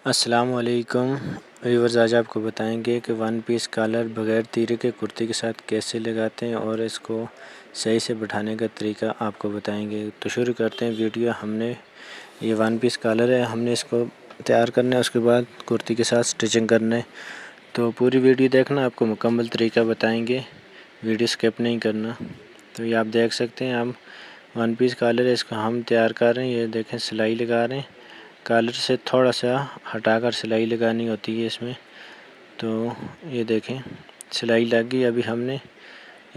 अस्सलाम वालेकुम व्यूअर्स, आज आपको बताएंगे कि वन पीस कॉलर बग़ैर तीरे के कुर्ती के साथ कैसे लगाते हैं और इसको सही से बैठाने का तरीका आपको बताएंगे। तो शुरू करते हैं वीडियो। हमने ये वन पीस कॉलर है, हमने इसको तैयार करना है, उसके बाद कुर्ती के साथ स्टिचिंग करना है। तो पूरी वीडियो देखना, आपको मुकम्मल तरीका बताएँगे, वीडियो स्किप नहीं करना। तो ये आप देख सकते हैं, हम वन पीस कॉलर है, इसको हम तैयार कर रहे हैं। ये देखें, सिलाई लगा रहे हैं। कॉलर से थोड़ा सा हटाकर सिलाई लगानी होती है इसमें। तो ये देखें, सिलाई लग गई। अभी हमने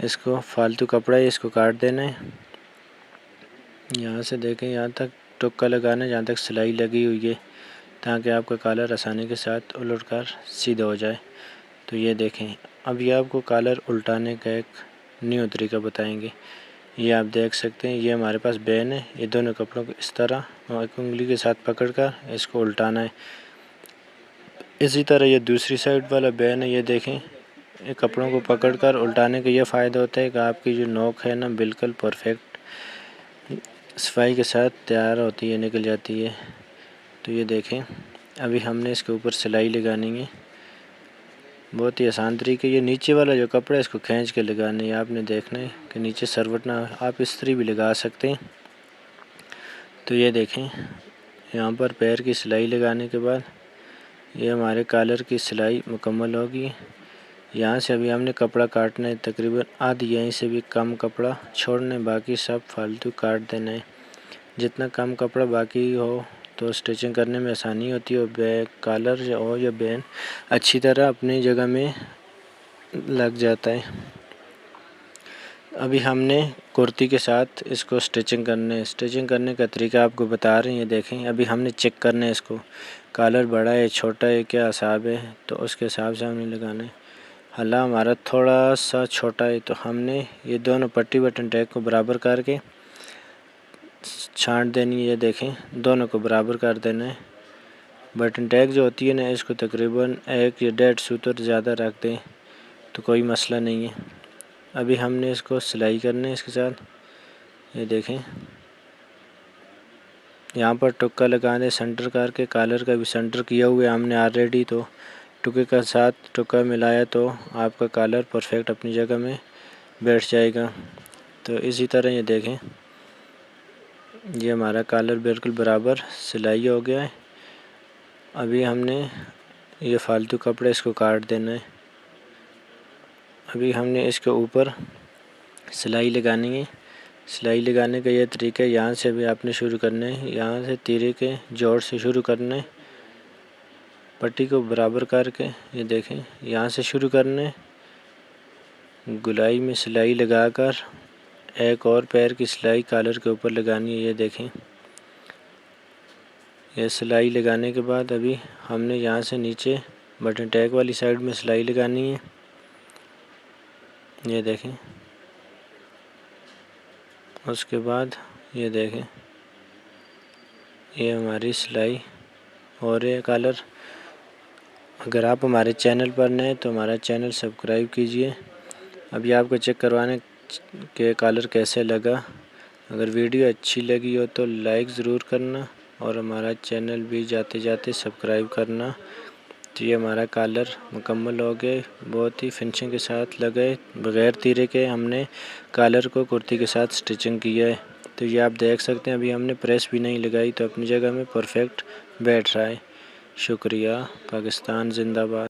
इसको फालतू कपड़ा है, इसको काट देना है। यहाँ से देखें, यहाँ तक टुक्का लगाना है जहाँ तक सिलाई लगी हुई है, ताकि आपका कॉलर आसानी के साथ उलटकर सीधा हो जाए। तो ये देखें, अभी आपको कॉलर उल्टाने का एक न्यू तरीका बताएंगे। ये आप देख सकते हैं, ये हमारे पास बैन है। ये दोनों कपड़ों को इस तरह एक उंगली के साथ पकड़कर इसको उल्टाना है। इसी तरह ये दूसरी साइड वाला बैन है। ये देखें, ये कपड़ों को पकड़कर उल्टाने का ये फ़ायदा होता है कि आपकी जो नोक है ना, बिल्कुल परफेक्ट सफाई के साथ तैयार होती है, निकल जाती है। तो ये देखें, अभी हमने इसके ऊपर सिलाई लगानी है। बहुत ही आसान तरीके। ये नीचे वाला जो कपड़ा है, इसको खींच के लगाना है। आपने देखना है कि नीचे सरवट ना, आप इस्त्री भी लगा सकते हैं। तो ये देखें, यहाँ पर पैर की सिलाई लगाने के बाद ये हमारे कॉलर की सिलाई मुकम्मल होगी। यहाँ से अभी हमने कपड़ा काटना है, तकरीबन आधी यहीं से भी कम कपड़ा छोड़ना है, बाकी सब फालतू काट देना है। जितना कम कपड़ा बाकी हो तो स्टिचिंग करने में आसानी होती है और बैक कॉलर हो या बैन अच्छी तरह अपनी जगह में लग जाता है। अभी हमने कुर्ती के साथ इसको स्टिचिंग करने है। स्टिचिंग करने का तरीका आपको बता रहे हैं। ये देखें, अभी हमने चेक करना है इसको, कॉलर बड़ा है छोटा है, क्या हिसाब है, तो उसके हिसाब से हमने लगाना है। हला हमारा थोड़ा सा छोटा है, तो हमने ये दोनों पट्टी बटन टैग को बराबर करके छांट देनी है। ये देखें, दोनों को बराबर कर देना है। बटन टैग जो होती है ना, इसको तकरीबन 1 या 1.5 सूत्र ज़्यादा रख दें तो कोई मसला नहीं है। अभी हमने इसको सिलाई करना है इसके साथ। ये देखें, यहाँ पर टुक्का लगा दें सेंटर करके। कॉलर का भी सेंटर किया हुआ है हमने ऑलरेडी, तो टुक्के का साथ टुक्का मिलाया तो आपका कॉलर परफेक्ट अपनी जगह में बैठ जाएगा। तो इसी तरह ये देखें, ये हमारा कॉलर बिल्कुल बराबर सिलाई हो गया है। अभी हमने ये फालतू कपड़े इसको काट देना है। अभी हमने इसके ऊपर सिलाई लगानी है। सिलाई लगाने का ये तरीका है, यहाँ से भी आपने शुरू करना है, यहाँ से तीरे के जोड़ से शुरू करना है, पट्टी को बराबर करके। ये देखें, यहाँ से शुरू करना है, गुलाई में सिलाई लगाकर एक और पैर की सिलाई कॉलर के ऊपर लगानी है। ये देखें, ये सिलाई लगाने के बाद अभी हमने यहाँ से नीचे बटन टैग वाली साइड में सिलाई लगानी है। ये देखें, उसके बाद ये देखें, ये हमारी सिलाई और ये कॉलर। अगर आप हमारे चैनल पर नए हैं तो हमारा चैनल सब्सक्राइब कीजिए। अभी आपको चेक करवाने के कॉलर कैसे लगा। अगर वीडियो अच्छी लगी हो तो लाइक ज़रूर करना और हमारा चैनल भी जाते जाते सब्सक्राइब करना। तो ये हमारा कॉलर मुकम्मल हो गए, बहुत ही फिनिशिंग के साथ लगे, बग़ैर तीरे के हमने कॉलर को कुर्ती के साथ स्टिचिंग किया है। तो ये आप देख सकते हैं, अभी हमने प्रेस भी नहीं लगाई, तो अपनी जगह में परफेक्ट बैठ रहा है। शुक्रिया। पाकिस्तान जिंदाबाद।